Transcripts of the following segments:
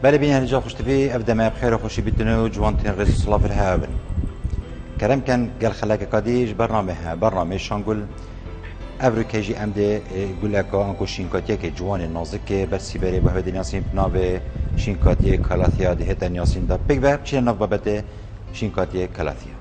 بله بین هنجا خوشتفی ابدما بخیر و خوشی بیتنو جوانتین رئیس صلاف الهابن کرم کن گل خلاک کادیج برنامه شانگل افریقایی امده گلکا انکو شینکاتیه که جوان نازک بسی بره به دنیاسین بنابه شینکاتیه کلاتیا ده دنیاسین دا پیک بر چه ناف بابت شینکاتیه کلاتیا.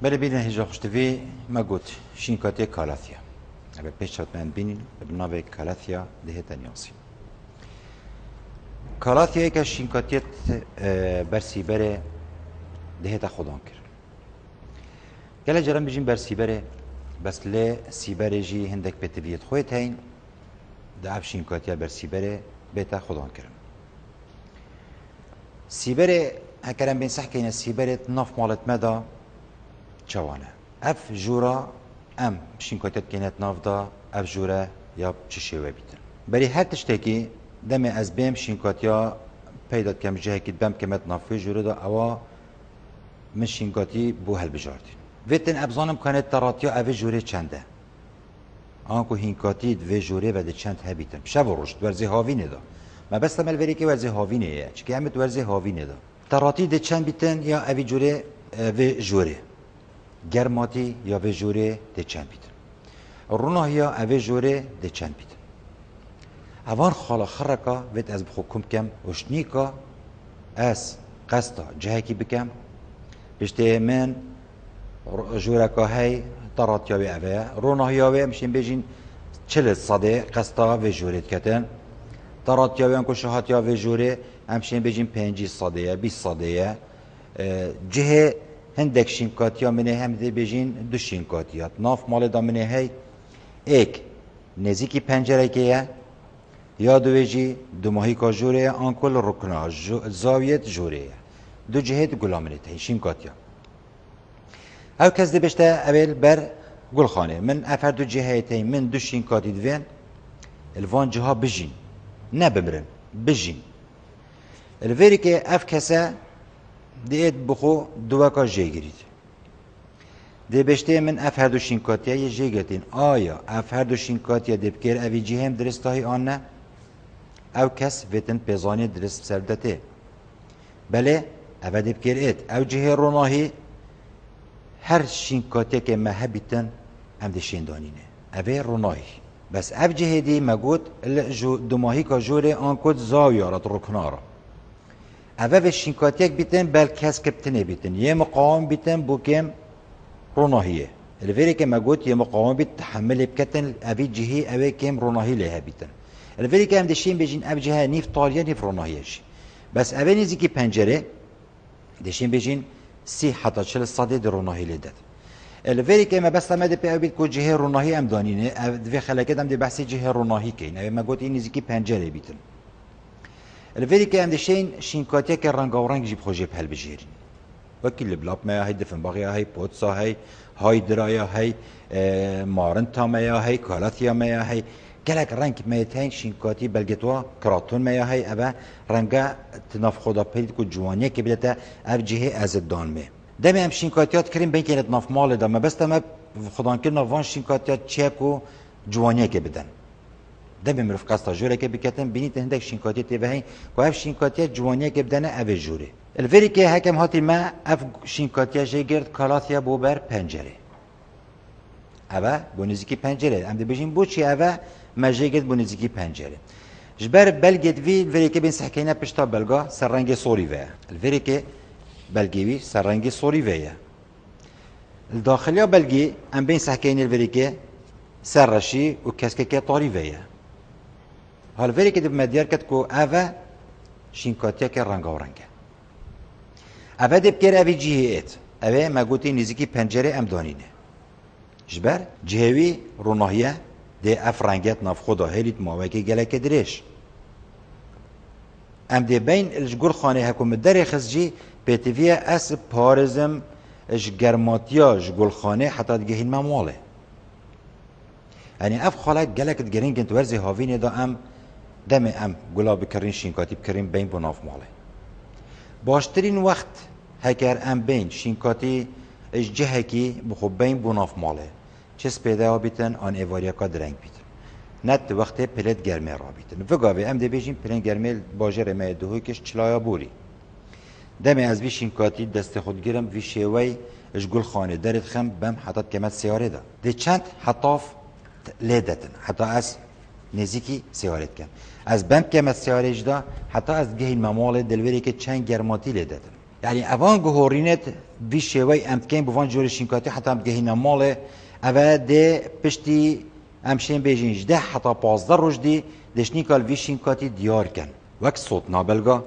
بله بین هجا خوشتوی ما گوت شینکاتیه کلاتیا. ابی پیشت من بینیم بنابه کلاتیا ده دنیاسین. کلاتیا یک شینکاتیه برسی بره ده تا خودان کرد. گله جرام بیشیم برسی بره بس ل سیبره جی هندک بتویت خویت هین دعف شینکاتیه برسی بره بهتا خودان کرد. سیبره هکرم بین صح کین سیبره ناف مالت مدا چوانه. اف جورا ام شینکاتیت کینت ناف دا اف جورا یا چشیوه بیتن. بری هر تشتکی دم از بیم شینکاتیا پیدا کم جه کید بم کمت نافی جورا دا اوا من شینکاتی بو هل بجاردین. ویتن ابزانم کانت تراتیا اف جوره چنده. آنکو هینکاتی دو جوره و ده چند هبیتن. شب و رشد ورزی هاوینه دا. ما بس تمل وری که ورزی هاوینه یه. چکی همت ورزی هاوینه دا. تراتی ده چند بیتن یا اف جوره و جوره. گرماتی یا و جوره ده چند بیتن. روناهیا او جوره ده چند بیتن. اوان خالا خرکا وید از بخو کم کم وشنیکا از قسطا جهکی بکم بشته من جورکا هی طراتیا و اوه روناهیا و مشین بجین 40 صده قسطا و جوره کتن طراتیا و انکو شهاتیا و جوره همشین بجین 5 صده 20 صده جه هندک شینکاتیا منه هم ده بجین دو شینکاتیات ناف مال دا منه هی ایک نزیکی پنجره که یا دویجی دو ماهی کا جوره آنکل رکنا زاویت جوره دو جهت گلامنت هی شینکاتیا او کس ده بشته اول بر گل خانه من افر دو جهت هی من دو شینکاتی دوین الوان جها بجین نه بمرن بجین الویری که اف کسه دیت بخو دوکا جی گرید. دی بشته من اف هر دو شینکاتیا یه جی گرتین. آیا اف هر دو شینکاتیا دبکر اوی جی هم درست هایی آن نه؟ او کس ویتن پیزانی درست سردته. بله او دبکر ایت. او جه روناهی هر شینکاتیا که مهبیتن هم دشین دانینه. اوی روناهی. بس او جه دی مگود دو ماهی که جوره آن کد زاویارت رکنارا. اوه و شینکاتیک بیتن بل کس کبتنه بیتن یه مقاوم بیتن بو کم روناهیه الویری که مگوت یه مقاوم بیت تحمل بکتن اوی جهی اوه کم روناهی لیه بیتن الویری که هم دشین بجین او جهه نیف طالیا نیف روناهیه شی بس اوه نیزی که پنجره دشین بجین 30 حتی 40 صده در روناهی لیدد الویری که ما بس همه پی او بیت که جهه روناهی هم دانینه دوی خلقت هم دی بحثی جهه روناهی که اوه مگوت این نیزی که پنجره بیتن الفيديو كان دشين شينكاتيا كرنجاورنج جيب خوجي بحال بجيرين وكل بلاب ما هي دفن باغيا هي بوتسا هاي درايا هي مارنتا ما هي كالاتيا ما هي كلك رنج ما تين شينكاتي بلجتوا كراتون ما هي ابا رنجا تناف خدا بيد كو جوانيه كبدتا اف جهه از الدان مي دم هم شينكاتيات كريم بين كانت ناف مال دا ما بس تما خدان كنا فان شينكاتيات تشيكو جوانيه كبدن دم مرف قصتا جوره که بکتن بینید هندک شینکاتی تی وهی که اف شینکاتی جوانیه که بدنه او جوره الوری که حکم هاتی ما اف شینکاتی جه گرد کالاتیا بو بر پنجره اوه بو نزیکی پنجره ام دی بجین بو چی اوه ما جه گرد بو نزیکی پنجره جبر بلگید وی الوری که بین سحکینه پشتا بلگا سر رنگ سوری وی الوری که بلگی وی سر رنگ سوری وی الداخلیا بلگی ام بین سحکینه الوری که سر رشی و کسکه که طاری وی حال وری که دب مدیار کد کو اوه شینکاتیا که رنگاورنگه اوه دب کر اوی جیه ایت اوه مگوتی نزیکی پنجره امدانینه جبر جهوی روناهیه ده اف رنگت ناف خدا هلیت ماوکی گلک درش ام ده بین الجگور خانه حکومت در خزجی پیتویه اس پارزم اش گرماتیا اش گلخانه حتی دگهین مماله يعني اف خالق گلک دگرین گنت ورزی هاوینه دا ام دم ام گلا بکرین شینکاتی بکرین بین بناف ماله باشترین وقت هکر ام بین شینکاتی اش جهکی بخوب بین بناف ماله چس پیدا بیتن آن ایواریا کا درنگ بیتن نت وقت پلت گرمه را بیتن وگاوی ام دی بیجین پلت گرمه باجر ما دهوی کش چلایا بوری دم از بی شینکاتی دست خود گیرم وی شوی اش گل خانه درت خم بم حتی کمت سیاره دا دی چند حطاف لیدتن حتی از نزیکی سیارت کن از بم کمت سیاره جدا حتی از گهین ممال دلوری که چند گرماتی لیدتن يعني اوان گهورینت وی شوی امتکن بوان جور شینکاتی حتی ام گهین ممال اوه ده پشتی امشین بیجین جده حتی 15 روز دی دشنی کال وی شینکاتی دیار کن وک صوت نابلگا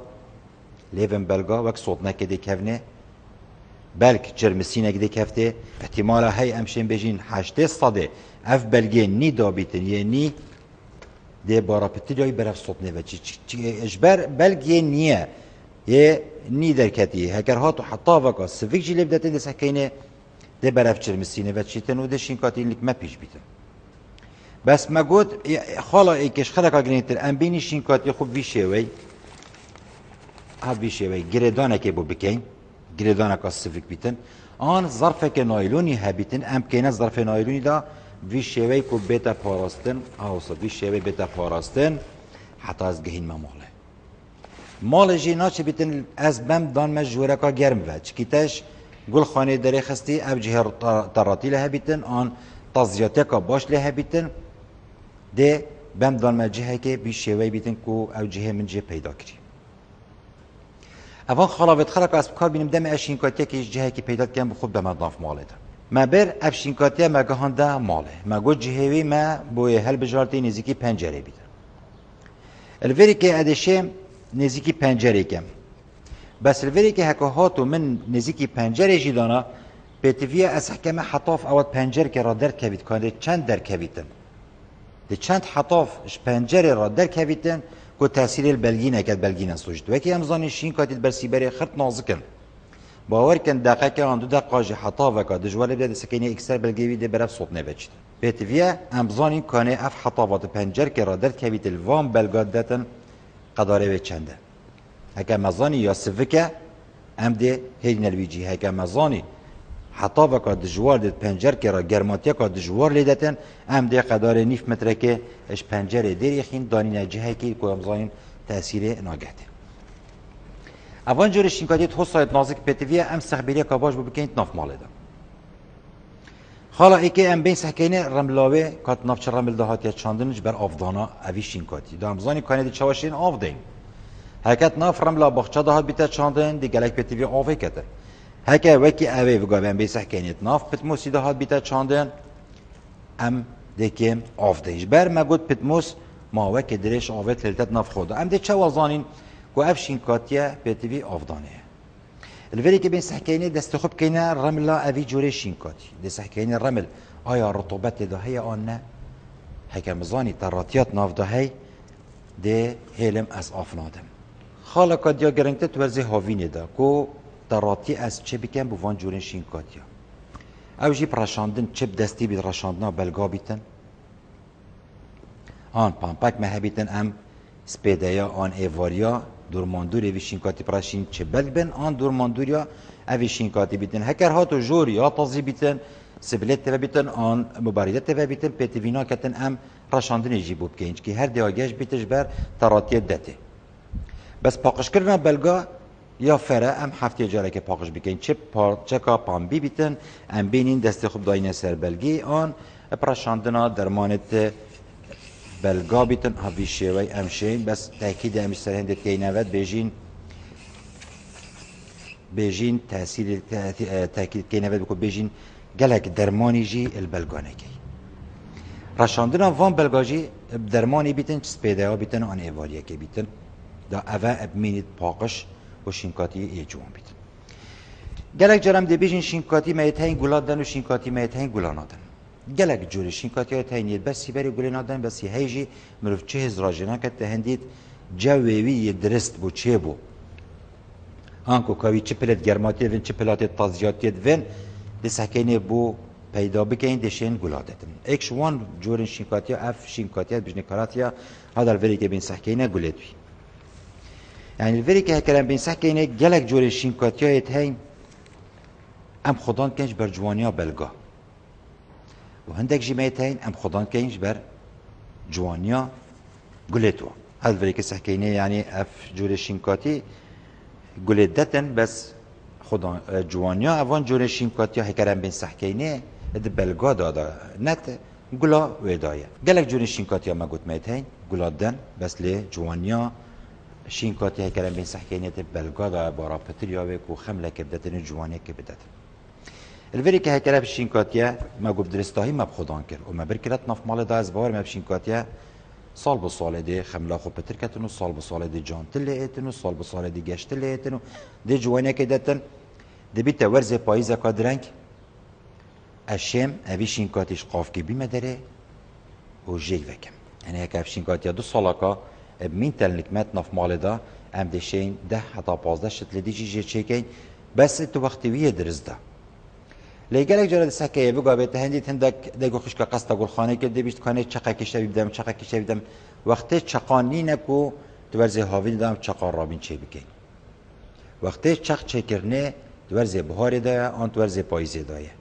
لیون بلگا وک صوت نکده کفنه بلک جرمسینه گده کفته احتمالا هی امشین بیجین 8 صده اف بلگه نی دابیتن یه نی ده بارا پتیلایی برف صوت نوه چی اجبر بلگه نیه یه نی درکتی هکر هاتو حتا وکا سفیک جی لبدته ده سکینه ده برف جرمسینه و چیتن و ده شینکاتی لیک ما پیش بیتن بس ما گود خالا ایکش خلقا گرینتر ام بینی شینکاتی خوب وی شوی ها وی شوی گردانه که بو بکین گردانه که سفیک بیتن آن ظرف که نایلونی ها بیتن ام کینه ظرف نایلونی دا وی شوی که بیتا پاراستن آوسا وی شوی بیتا پاراستن حتی از گهین مماله مال جی ناچه بیتن از بم دان مجوره که گرم و چکیتش گل خانه داره خستی او جهر تراتی له بیتن آن تازیاته که باش له بیتن ده بم دان مجهه که بی شوی بیتن که او جهه من جه پیدا کری اوان خلاوت خلق از بکار بینم دم اشینکاتیه که جهه که پیدا کردن بخود به مدناف ماله ده ما بر افشینکاتیه ما گهانده ماله ما گو جهوی ما بوی هل بجارتی نزیکی پنجره بیتن الوری که ادشه نزیکی پنجره کم بس الوری که هکا هاتو من نزیکی پنجره جیدانا پیتویه از حکمه حطاف اواد پنجره که را در کوید کنه چند در کویدن ده چند حطاف پنجره را در کویدن که تاثیر البلگینه که البلگینه سوجد وکی امزانی شین کاتید برسی بری خرط نازکن باور کن دقیقه که آن دو دقیقه جی حطاف وکا دجواله بده سکینه اکسر بلگیوی ده برف صوت نبچید پیتویه امزانی کنه اف حطافات پنجره که را در کوید الوان بلگاد دتن قداره به چنده هکه مزانی یا سفکه ام ده هیل نلویجی هکه مزانی حتا وکا دجوار دید پنجر که را گرماتیا که دجوار لیدتن ام ده قداره نیف متره که اش پنجره دیر یخین دانی نجه که که امزانین تأثیر ناگهده اوان جور شینکاتیت حسایت نازک پیتویه ام سخبیری که باش بکنید ناف ماله ده حالا ای که ام بین سحکینه رملاوه کات نافچه رمل دهاتی چاندنج بر آفدانا اوی شینکاتی دا امزانی کانه دی چواشین آفدین هکت ناف رملا بخچه دهات بیتا چاندن دی گلک پیتوی آفه کتر هکه وکی اوی وگا ام بین سحکینه ناف پتموسی دهات بیتا چاندن ام دیکیم آفدینج بر مگود پتموس ما وکی درش آفه تلتت ناف خوده ام دی چه وزانین که اف شینکاتیه پیتوی آفدانه الوری که بین سحکینه دست خوب کینه رملا اوی جوره شینکاتی دی سحکینه رمل آیا رطوبت ده هی آن نه هکم زانی تراتیات ناف ده هی ده هیلم از آفنادم خالا کدیا گرنگته تو ورزی هاوینه ده که تراتی از چه بکن بوان جوره شینکاتیا او جی پرشاندن چه دستی بید رشاندنا بلگا بیتن آن پامپک مه بیتن ام سپیدیا آن ایواریا دورماندوری وی شینکاتی پراشین چه بل بن آن دورماندوریا اوی شینکاتی بیتن هکر هاتو جوری یا تازی بیتن سبلت تبا بیتن آن مباریدت تبا بیتن پیتوینا کتن ام رشاندن جیبو بکنج که هر دیاگش بیتش بر تراتیت دته بس پاقش کردن بلگا یا فره ام هفته جاره که پاقش بکن چه پارچکا پامبی بیتن ام بینین دست خوب داینه سر بلگی آن پرشاندنا درمانت بلگا بیتن هاوی شوی امشین بس تاکید امیش سر هندت که اینوید بیجین تاثیر تاکید که اینوید بکن بیجین گلک درمانی جی البلگانه کی رشاندنا وان بلگاجی درمانی بیتن سپیده ها بیتن آن ایوالیه که بیتن دا اوه ابمینید پاقش و شینکاتی ایجوان بیتن گلک جرم دی بیجین شینکاتی میتین گلاد دن و شینکاتی میتین گلانادن گلک جوری شینکاتی های تینید بسی بری گلانادن بسی هیجی مروف چه هزراجنا که تهندید جویوی درست بو چه بو آنکو کاوی چه پلت گرماتی وین چه پلات تازیاتی وین دسکینه بو پیدا بکن دشین گلادتن ایکش وان جورن شینکاتیا اف شینکاتیا بجنی کاراتیا هذا الفريق بين سحكينا قلتوي يعني الفريق هكلام بين سحكينا جالك جورن شینکاتیا هين ام خدان کنج بر جوانیا بلگا و هندك جمعيت هين ام خدان کنج بر جوانیا قلتوا هذا الفريق سحكينا يعني اف جورن شینکاتی قلدتن بس خدان جوانیا اوان جورن شینکاتیا هكلام بين سحكينا اد بلگا دادا نت گلا ودایه گلک جورن شینکاتیا ما گوت میتین گلادن بس لی جوانیا شینکاتیا کلم بین سحکینیت بلگا دا بارا پتریا و کو خمله کبدتن جوانیا کبدتن الوری که هکلم شینکاتیا ما گفت درستاهی ما بخودان کرد و ما برکرت نف مال دا از بار ما شینکاتیا سال به سال دی خمله خو پتر کتنو سال به سال دی جان تله ایتنو سال به سال دی گشت تله ایتنو دی جوانیا کبدتن دی بیت ورز پاییز کادرنگ اشم اوی شینکاتیش قاف کی بیمه داره و جیگ وکم یعنی هک اف شینکاتیا 2 سالاکا مین تلنک مت نف مال دا ام دشین 10 حتی 15 شتل دیجی جی چیکین بس تو وقتی وی درز دا لگرک جرا سکه بگو به هندی تندک دگو خشک قستا گل خانه که دیبیست کنه چقه کشه بیدم چقه کشه بیدم وقتی چقانی نکو تو ورزه هاوین دام چقا رابین چه بکین وقتی چق چکرنه تو ورزه بهاری دا آن تو ورزه پاییزه دایه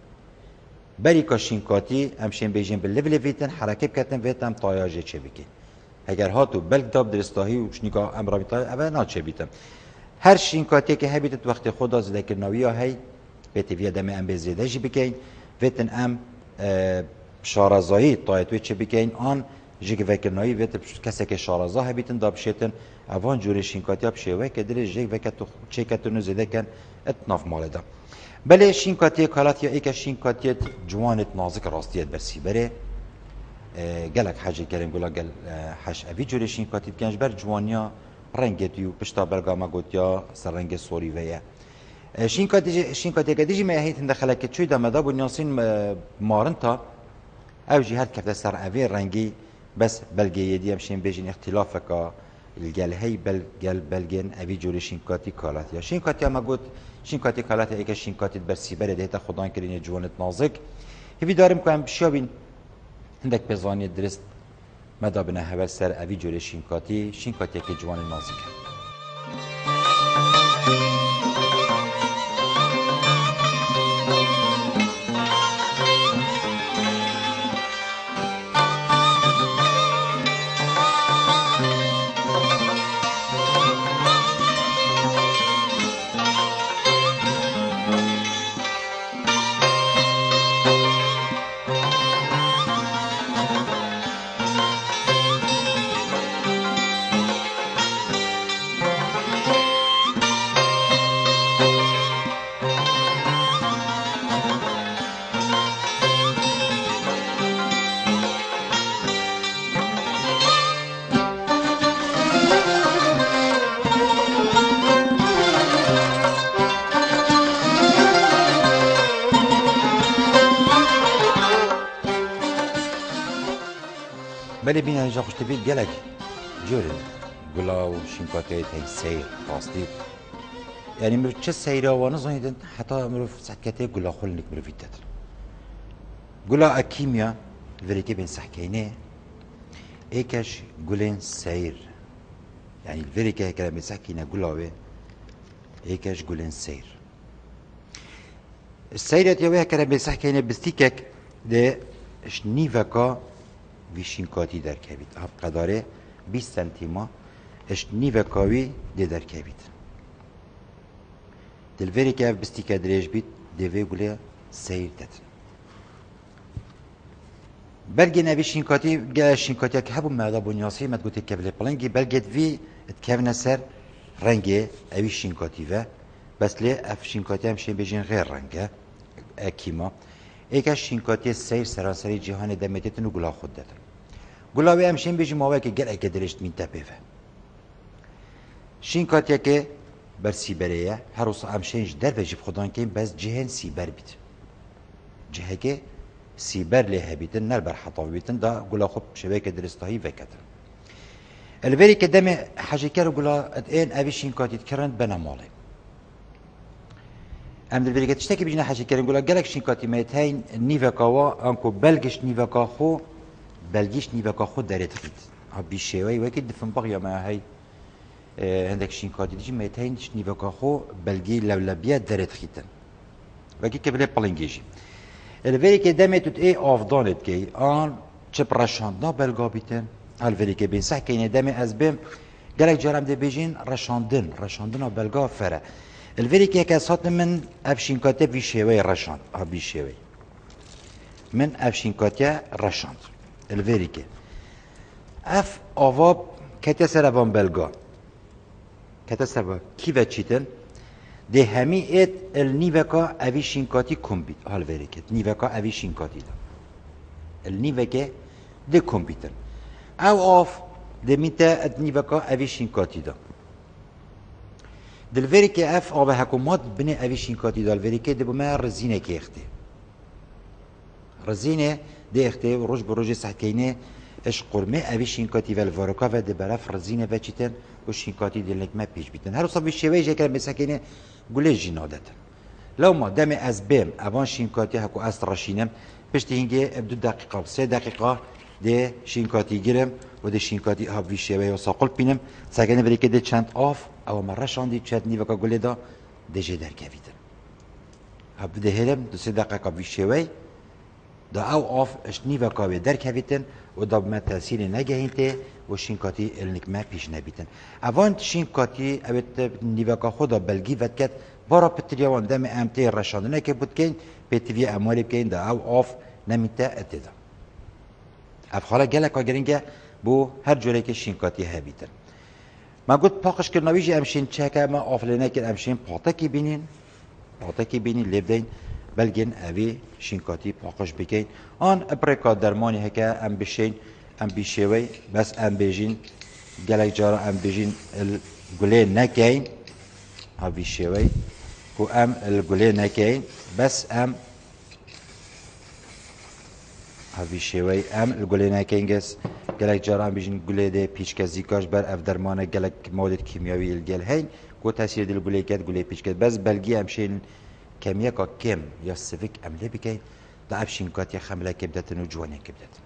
بری کاشینکاتی همشین بیجین به لول ویتن حرکت کردن ویتن تایاجه چه بکن اگر هاتو بلک داب درستاهی و چنیکا امرامی تای اول نا چه بیتم هر شینکاتی که هبیتت وقت خدا زده کرناوی ها هی بیتی وی دم ام بزیده جی بکن ویتن ام شارزایی تایتوی چه بکن آن جیگ وکرنایی ویت کسی که شارزا هبیتن داب شیتن اوان جوری شینکاتی ها بشیوه که دل جیگ وکتو چه کتونو زده کن اتناف مال دا بله شینکاتی کالات یا ایک شینکاتی جوانت نازک راستیت برسی بره گلک حاجه کردیم گلا گل حش اوی جوری شینکاتی کنج بر جوانیا رنگتیو پشتا برگاما گوتیا سر رنگ سوری ویا شینکاتی که دیجی میهیت هند خلک چوی دامدا بنیاسین مارنتا اوجی هر کفته سر اوی رنگی بس بلگه دیم شین بیجین اختلاف کا الگل هی بلگن اوی جوری شینکاتی کالات یا شینکاتی ما گوت شینکاتی کالات ایک شینکاتی برسی بره ده تا خدان کردین جوانت نازک هیوی دارم که هم شابین هندک بزانی درست مدابنه هول سر اوی جوری شینکاتی که جوان نازکه بله بین اینجا خوش تبید گلک جورن گلا و شینکاتی تای سیر راستید یعنی مرو چه سیره وانه زنیدن حتی مرو سکته گلا خلنک مرو ویدد گلا اکیمیا وریکی بین سحکینه ایکش گلین سیر یعنی وریکی که بین سحکینه گلاوه ایکش گلین سیر السيرة يوها كلام بسحكينا بستيكك ده شنيفكا ویشینکاتی در کبید اف قداره 20 سنتیما اش نیوکاوی ده در کبید دلوری که اف بستی که دریج بید دوی گله سیر داد بلگی نوی شینکاتی گل شینکاتی که هبو مادا بنیاسی مد گوته کبله پلنگی بلگی دوی اتکاون سر رنگی اوی شینکاتی و بس لی اف شینکاتی هم شین بجین غیر رنگه اکیما ایک شینکاتی سیر سراسری جهان دمتتن و گلا خود دادن گلاوی هم شین بیجی ماوه که گل اکه درشت مین تپیوه شینکاتی که بر سیبریه هر روز هم شینش در وجب خودان که بس جهن سیبر بید جهه که سیبر لیه بیتن نر بر حطاوی بیتن دا گلا خوب شبکه درستایی وکتن الوری که دم حاجی کرو گلا این اوی شینکاتی کرند بناماله ام دل بریکت تشتکی بجنا حشی کردن گولا گلک شینکاتی میتین نیوکاوا انکو بلگش نیوکا خو بلگیش نیوکا خو درت خید ابی شوی وکی دفن بقیا ما هی عندك شینکاتی دیجی میتین نیوکا خو بلگی لولبیه درت خیدن وکی کبله پلنگیجی الوری که دمتوت ای آفدانت کی آن چه پرشاندنا بلگا بیتن الوری که بین صح کینه دم از بیم گلک جرم ده بیجین رشاندنا بلگا فره الوری که کسات من افشینکاته وی شوی رشاند آبی شوی من افشینکاته رشاند الوری که اف آواب کته سربان بلگا کته سربان کی و چیتن ده همی ات النیوکا اوی شینکاتی کمبیت حال وری کت نیوکا اوی شینکاتی دا النیوکا ده کمبیتن او آف ده میته ات نیوکا اوی شینکاتی دا دل وری که اف آب حکومت بنه اوی شینکاتی دا الوری که ده بومه رزینه که اخته رزینه ده اخته و روش بروش سحکینه اش قرمه اوی شینکاتی و الوارکا و ده برف رزینه و چیتن و شینکاتی دلنک ما پیش بیتن هر صبح شوی جکر مسکینه گله جنادت لو ما دم از بیم اوان شینکاتی هکو است رشینم پشتی هنگه ابدو دقیقه 3 دقیقه ده شینکاتی گیرم و ده شینکاتی ها وی شوی و ساقل پینم سگنه بری که ده چند آف او مرشاندی چند نیوکا گله دا ده جه درکویدم ها بده هلم 2 دقیقه وی شوی دا او آف اش نیوکا وی درکویدن و دا بما تاثیر نگهینته و شینکاتی النکمه پیش نبیتن اوان شینکاتی اوت نیوکا خدا بلگی ود کد بارا پتریوان دم امتی رشاندنه که بود کن پتریه اموالی بکن دا او آف نمیته اتدا اف خاله گلک آگرینگه بو هر جوره که شینکاتی هبیتن ما گفت پاکش کرناویجی امشین چکه ما آفلینه که امشین پاتکی بینین لبدین بلگن اوی شینکاتی پاکش بکن آن ابرکا درمانی هکه ام بشین ام بیشوی بس ام بیجین گلک جارا ام بیجین الگله نکین ها بیشوی کو ام الگله نکین بس ام ها بیشوی ام الگله نکین گس گلک جارا ام بیجین گله ده پیچ کزیکاش بر اف درمانه گلک مواد کیمیایی الگل هین کو تاثیر دل گله کد گله پیچ کد بس بلگی امشین کمیه کا کم یا سفک عمله بکین دا افشین کاتی خمله کبدتن و جوانه کبدتن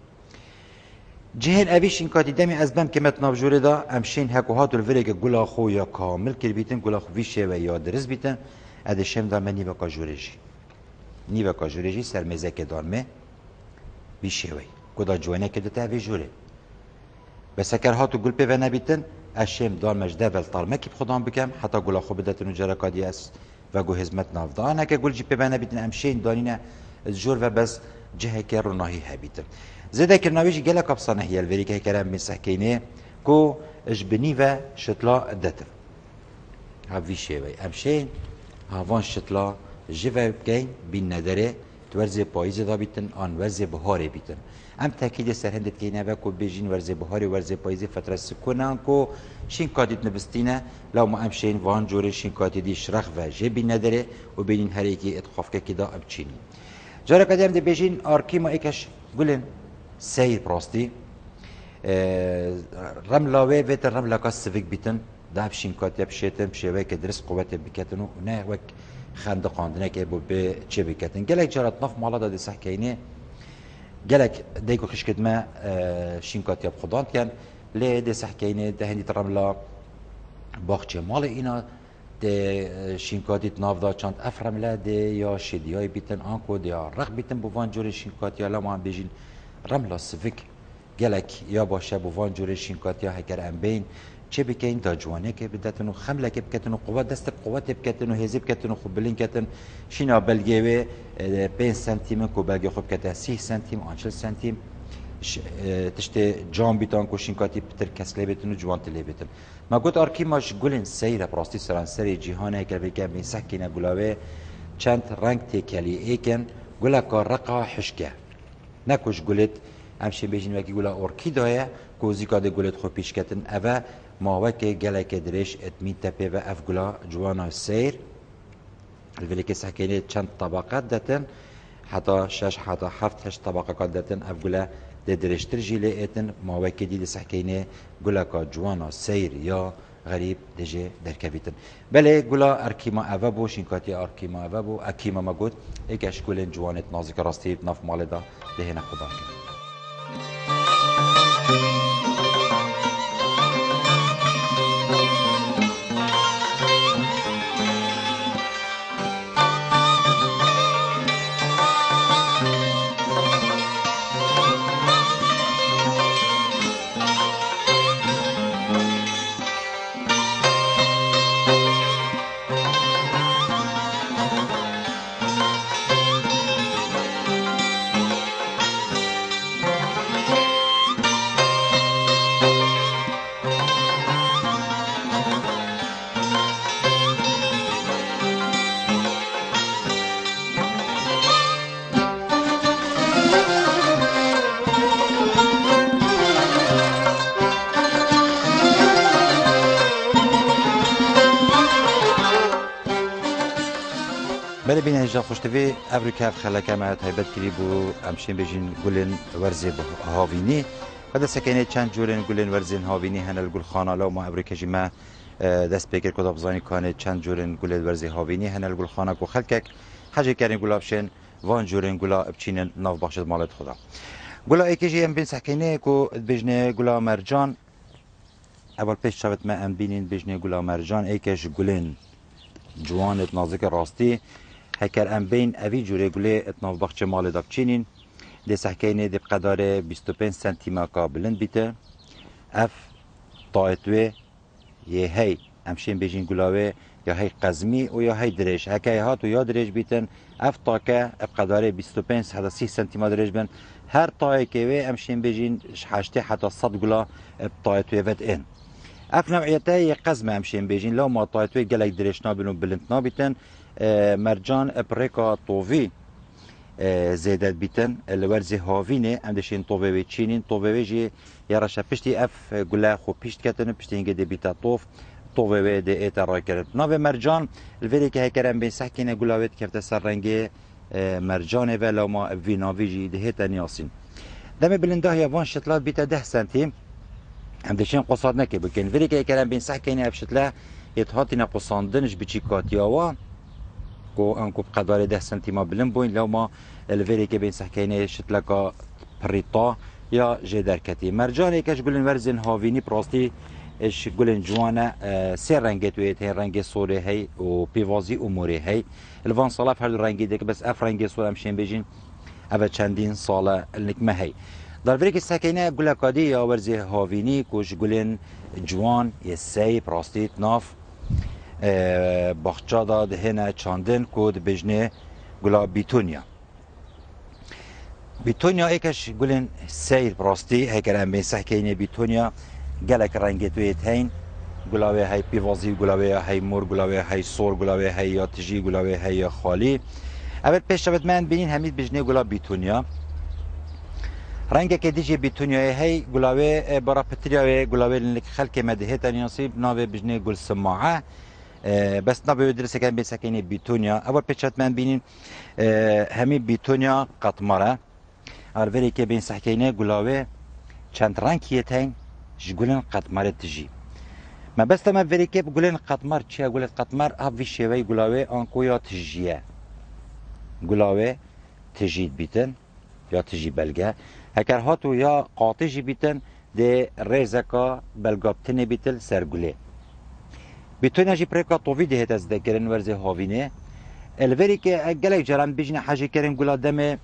جهل اوی شینکاتی دمی از بم کمت نافجوره دا امشین هکو هاتو الوره که گلا خو یا کامل کر بیتن گلا خو ویشه و یا درز بیتن اده شم دا من نیوکا جوره جی سرمزه که دارمه ویشه وی کدا جوانه که دتا اوی جوره بس اکر هاتو گل پیوه نبیتن اشم دارمش دول طالمه که بخودان بکم حتی گلا خو بدتن و جرکادی است و گو هزمت نافدا آنها که گل جی پیوه نبیتن امشین دانینه جور و بس جهه که روناهی هبیتن زده کرناویجی گله کبسانه هی الوری که کرم مسحکینه کو اجبنی و شتلا دتر هاوی شوی امشین هاوان شتلا جوه بگین بین نداره تورزه پاییز دا بیتن آن ورزه بهاره بیتن ام تاکید سرهندت کینه و کو بیجین ورزه بهاره ورزه پاییز فتره سکونه کو شین کادیت نبستینه لو ما امشین وان جوره شین کادیدی شرخ و جبی نداره و بینین هر یکی اتخاف که کدا ابچینی جاره کدیم ده بیجین آرکی ما ایکش گلن سیر پراستی رملاوی ویت رملا کاس سویک بیتن داب شینکاتی بشیتن بشوی که درس قوت بکتن و نه وک خندقاندنه که بو به چه بکتن گلک جارت نف مالا داد سحکینه گلک دیگو خشکت ما شینکاتی بخدان کن لی ده سحکینه ده هندی رملا باخچه مال اینا ده شینکاتی ناف دا چند افرمله ده یا شدیای بیتن آنکو ده یا رق بیتن بو وان جور شینکاتی الا ما هم بیجین رملا سفک گلک یا باشه بو وان جور شینکاتی ها هکر ام بین چه بکین دا جوانه که بدتن و خمله که بکتن و قوت دست قوت بکتن و هزی بکتن و خوب بلین کتن شینا بلگیوه 5 سنتیم کو بلگی خوب کته 30 سنتیم 40 سنتیم تشت جام بیتان کو شینکاتی پتر کسله بیتن و جوان تلی بیتن ما گوت آرکی ماش گلن سیره پراستی سرانسری جهانه که بکن بین سکینه گلاوه چند رنگ تکلی ایکن گلا که رقا حشکه نکوش گلت همشه بیشین وکی گلا ارکیدایه کوزی کاده گلت خو پیش کتن اوه ماوکه گلک درش اتمین تپه و اف گلا جوانا سیر الولی که سکینه چند طبقات داتن حتی 6 حتی 7 8 طبقات داتن اف گلا درشتر جیله اتن ماوکه دید سکینه گلا که جوانا سیر یا غريب دجي دركبيتن بله قولا اركيما اوابو شينكاتي اركيما اوابو اكيما ما قلت ايكاش قولين جوانت نازك راستي بناف مالدا دهنا قدام بله بین هجا خوشتوی افریقا خلاکه ما تایبت کری بو امشین بجین گلن ورزی هاوینی و دست سکنه چند جورن گلن ورزین هاوینی هنل گل خانالا ما افریقا جیما دست بکر کدام زانی کانه چند جورن گلن ورزی هاوینی هنل گل خانا کو خلکک حاجه کردن گلابشن وان جورن گلا بچینن ناف بخشد مالت خدا گلا ایکیجی ام بین سکنه کو بجنه گلا مرجان اول پیش شبت ما ام بینین بجنه گلا مرجان ایکیش گلن جوانت نازک راستی هکر ام بین اوی جوره گله اتناف بخش مال دابچینین ده سحکینه ده بقدار 25 سنتیماکا بلند بیته اف طایتوه یه هی امشین بیجین گلاوه یا هی قزمی و یا هی درش هکه هات و یا درش بیتن اف طاکه بقدار 25 حتی 30 سنتیما درش بن هر طایکه و امشین بیجین 8 حتی 100 گلا طایتوه ود این اف نوعیته یه قزم امشین بیجین لو ما طایتوه گلک درش نابین و بلند نابیتن مرجان ابریکا طوفی زیدت بیتن الورزی هاوینه ام دشین طوفی چینین طوفی جی یارش پشتی اف گله خو پشت کتن پشتی اینگه دی بیتا طوفی دی ایت رای کرد نو مرجان الوری که هکرم بین سکینه گلاوت کفت سر رنگ مرجانه ولی ما ویناوی جی دی هیت نیاسین دم بلنده یا وان شتلات بیتا 10 سنتی ام دشین قصاد نکه بکن الوری که هکرم بین سکینه اف شتلا یتهاتینا قصاندنش بچی کاتیاوا کو انکو بقدر 10 سنتیما بلند بوین لو ما الوری که بین سحکینه شتلکا پریطا یا جدرکتی مرجانی کش گلن ورزن هاوینی پراستی اش گلن جوانه سه رنگی تویت هی رنگ سوره هی و پیوازی اموری هی الوان صلاف هر رنگی دیگه بس اف رنگی سوره همشین بجین اول چندین ساله النکمه هی در وری که سحکینه گلکادی یا ورزی هاوینی کوش گلن جوان یه سی پراستی ناف باخچه دا دهنه چاندن کود بجنه گلا بیتونیا بیتونیا ایکش گلن سیر براستی هکر ام بین سحکینه بیتونیا گلک رنگی توی تین گلاوه های پیوازی گلاوه های مور گلاوه های سور گلاوه های یا تجی گلاوه های خالی اول پیش شبت من بینین همید بجنه گلا بیتونیا رنگ که دیجی بیتونیا های گلاوه برا پتریا گلاوه لنک خلک مدهه تنیاسی ناوه بجنه گل سماعه بس نبي يدرس كان بيسكني بيتونيا اول بيتشات من بينين همي بيتونيا قطمره الفري كي بين سحكينه غلاوي چند رانكيتين جولن قطمره تجي ما بس ما فري كي بقولن قطمر تشي قولت قطمر افي شوي غلاوي انكو يا تجيه غلاوي تجيد بيتن يا تجي بلغه هكر هاتو يا قاطجي بيتن دي ريزكا بلغابتني بيتل سرغله بیتونی جی پرکا طوفی دهت از دکرن ورزه هاوینه الوری که گلک جرام بیجنه حاجی کرن گلا دمه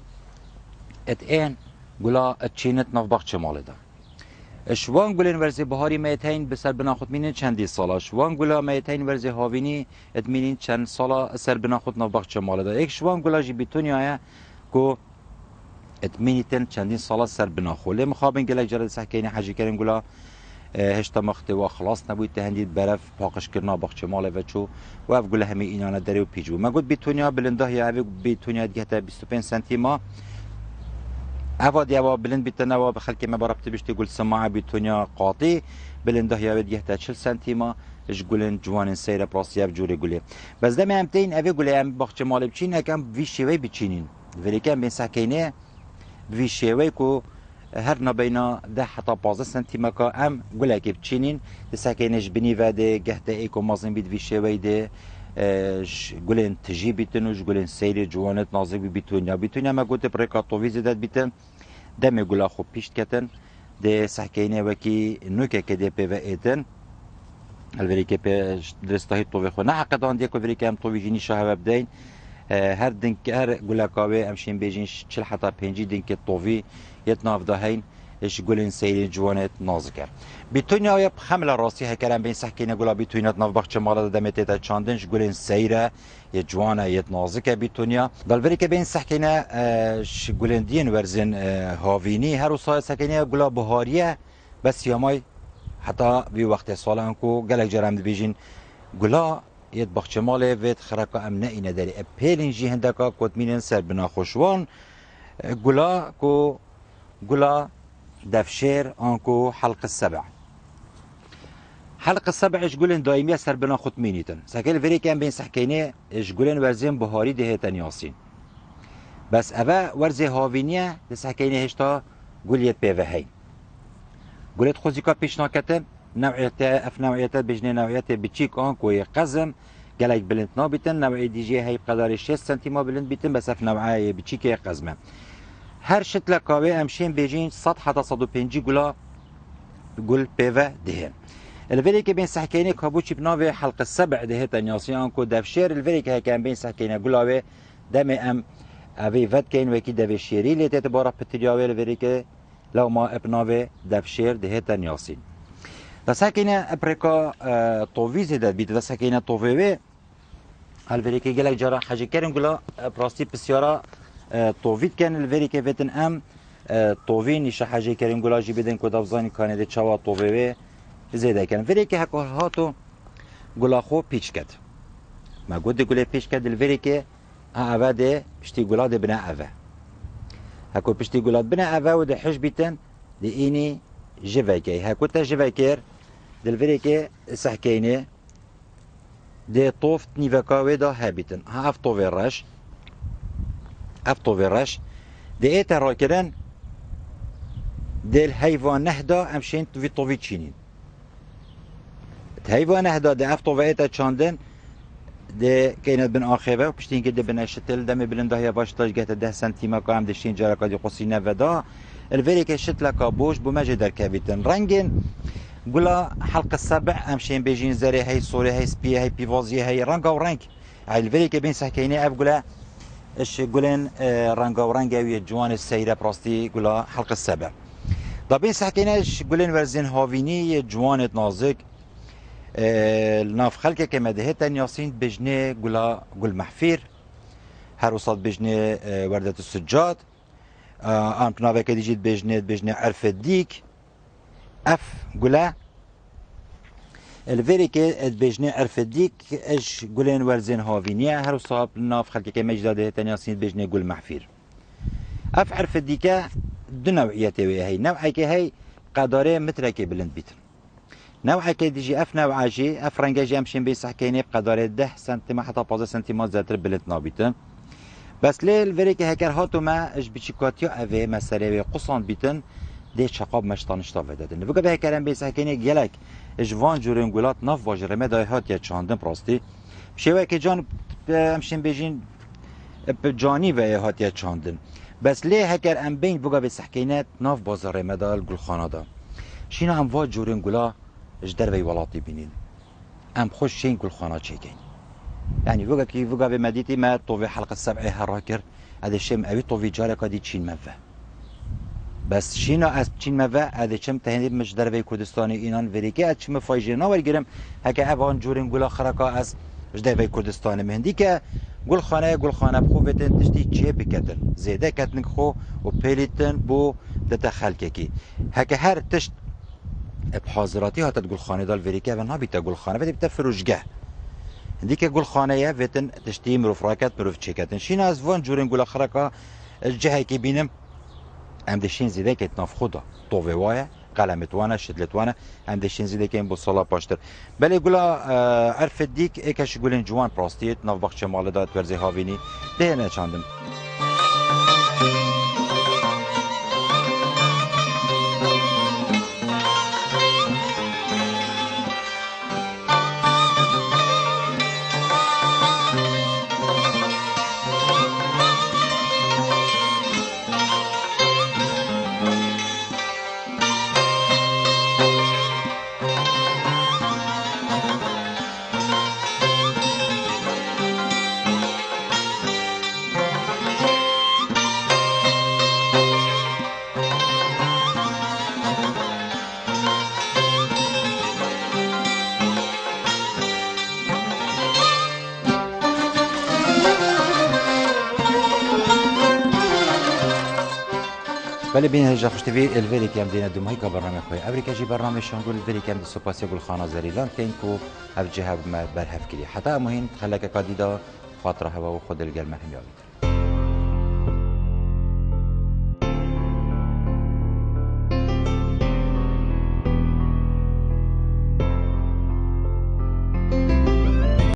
ات این گلا چینت نفباخ چماله دا شوان گلن ورزه بهاری میتین بسر بنا خود مینین چندی سالا شوان گلا میتین ورزه هاوینی ات مینین چند سالا سر بنا خود نفباخ چماله دا یک شوان گلا جی بیتونی آیا کو ات مینیتن چندین سالا سر بنا خوله مخابن گلک جرام سحکینه حاجی کرن گلا هشتا مختوا خلاص نبود تهندید برف پاکش کرنا باخچه مال و چو و اف گله همه اینانا داره و پیجو ما گفت بیتونیا بلنده یا اوی بیتونیا دیگه 25 سنتیما اواد یا بلند بیتنا و بخلک ما برابط بشتی گل سماع بیتونیا قاطی بلنده یا اوی دیگه 40 سنتیما اش گلن جوان سیر پراسیاب جوری گله بس دم همتین اوی گله هم باخچه مال بچین کم وی شوی بچینین ولی کم بین سکینه وی شوی کو هر نبینا ده حتی 15 سانتیمکا ام گله که بچینین دسکینش بنی وده گهته ایکو مازن بید ویشه ویده گلن تجی بیتن و گلن سیر جوانت نازک بیتون ما گوته پرکا توویز داد بیتن دم گلا خوب پیشت کتن ده سکینه وکی نوکه که ده پیو ایتن البته که به درستایی توی خو نه حقیقتا دیگه کوی که هم توی جنی شهاب بدین هر دنک هر گلکاوی امشین بیجینش چل حتی 5 دنک توی یت نافده هین اش گلین سیری جوانت نازکر بیتونی آیا خمل راستی هکرم بین سکینه گلا بیتونیت ناف بخش مال دمته تا چاندنش گلین سیره یه جوانه یت نازکه بیتونیا دلوری که بین سکینه ش گلین دین ورزن هاوینی هر وسای سکینه گلا بهاریه بس یامای حتی وی وقت سال انکو گلک جرام بیجین گلا یت بخش مال وید خرکا ام نه اینه داری اپیلین جی هندکا کتمینن سر بنا خوشوان گلا کو گلا دفشير انكو حلق السبع حلق السبع ايش قولن دائمية سر بنا ختمينيتن سكيل فري كان بين سحكيني ايش قولن ورزين بهاري دهيتن ياسين بس ابا ورزي هاوينية لسحكيني هشتا قوليت بيفهين قوليت خوزيكا بيشنا كتن نوعيته اف نوعيته بجني نوعيته بتشيك انكو يقزم قالك بلنت نابتن نوعي دي جي هي بقدر 6 سنتيمتر بلنت بيتن بس اف نوعيه بتشيك يقزمه هر شتل کاوی امشین بیجین 100 حتی 150 گلا گل پیوه دهن. الوری که بین سحکینه کابوچی بناوی حلق السبع ده تنیاسیان کو دفشیر الوری که کم بین سحکینه گلاوی دم ام اوی ود کین وکی دفشیری لیت اعتبار پتریاوی الوری که لو ما ابناوی دفشیر ده تنیاسین. دسکینه ابرکا توویز داد بیت دسکینه توویوی الوری که گلک جرا حاجی کرن گلا پراستی بسیارا تووید کن الوری که ویتن ام تووی نیشه حاجی کریم گلاجی بدن که دفزانی کانه ده چوا تووی زیده کن وری که هکو هاتو گلاخو پیچ کد ما گود گله پیچ کد الوری که اوه ده پشتی گلا ده بنا اوه هکو پشتی گلا بنا اوه و ده حج بیتن ده اینی جوه که هکو تا جوه کر دلوری که سحکینه ده طوفت نیوکاوی ده ها بیتن ها اف طوفی رش افتوفرش ده راكرن دل حيوان نهدا امشين في طوفي تشينين حيوان نهدا ده افتوفيتا تشاندن ده كاينات بن اخيبه وبشتين كده بن اشتل دم بلنده هي باشتاج جهه 10 سنتيمتر قام دشين جركا دي قصينا فدا الفيريك شتلا كابوش بمجد دركبيتن رنجن قولا حلق السبع امشين بيجين زري هي صوري هي سبي هي بيفازي هي رنجا ورنج هاي الفيريك بين سحكيني افقولا اش قولن رنگا و رنگاوی جوان السيرة براستي قولا حلق السبع دابين سحكيناش قولن ورزين هاويني جوانت نازك الناف خلقه كما دهتن ياسين بجنه قولا قول محفير هر وصاد بجنه وردة السجاد ام بنابه كده جيت بجنه عرف الديك اف قولا الفيري كي بجني عرف ديك اش قولين ورزين هاوينيا هر صاحب ناف خلق كي مجداده تنياسين بجني قول محفير اف عرف ديكا دو نوعيته وي هي نوعي كي هي قداره متر كي بلند بيتن نوعي كي ديجي اف نوع جي اف رنجاجي امشين بي سحكيني بقداره 10 سنتيمتر حتى 15 سنتيمتر زاتر بلند نابيتن بس ليه الفيري كي هكر هاتو ما اش بيشكاتيا افي مساله قصان بيتن دي شقاب مشتانشتا ودادن بقى به كلام بي سحكيني جلك جوان جورن گولات ناف واجر مدای هات یا چاندن پراستی شوی که جان امشین بجین جانی و هات یا چاندن بس لی هکر ام بین بگا به سحکینات ناف بازار مدال گلخانه دا شینا ام وا جورن گولا اجدر وی ولاتی بینین ام خوش شین گلخانه چیکین يعني بقى كي بقى بمديتي ما طوفي حلقة السبع هراكر هذا الشيء أبي طوفي جارك هذه تشين مفه بس شينا از چین مفه هذا چم تهنيب مش دربي كردستاني إيران وريكي از چم فايجينا ورجرم هكا أبان جورين قولا خرقا از مش دربي كردستاني مهندي که گل خانه بخو بتن تشتي چه بكتن زيده كتن خو و پيليتن بو تتخلك كي هكا هر تشت بحاضراتي هاتت گل خانه دال وريكي و نابيتا گل خانه و بتا فروشگاه هندی که گل خانه یا وتن تشتي مروف راكت مروف چكتن شينا از وان جورين قولا خرقا الجهه كي بينم ام دشين زيده كت ناف خدا طوفي وايا قلمت وانا شدلت وانا ام دشين زيده كاين بو صلا باشتر بلي يقولا عرف ديك ايكاش يقولن جوان براستيت ناف باخ مال دات ورزي هاويني دهنا چاندم بله بین هجا خوشتوی الوری که هم دینا دوم هایی که برنامه خوی امریکا جی برنامه شانگول الوری که هم دی سپاسی گل خانه زریلان که اینکو هف جهاب ما برهف کری حتی مهم خلاک کادیدا خاطر هوا و خود الگل مهم یابید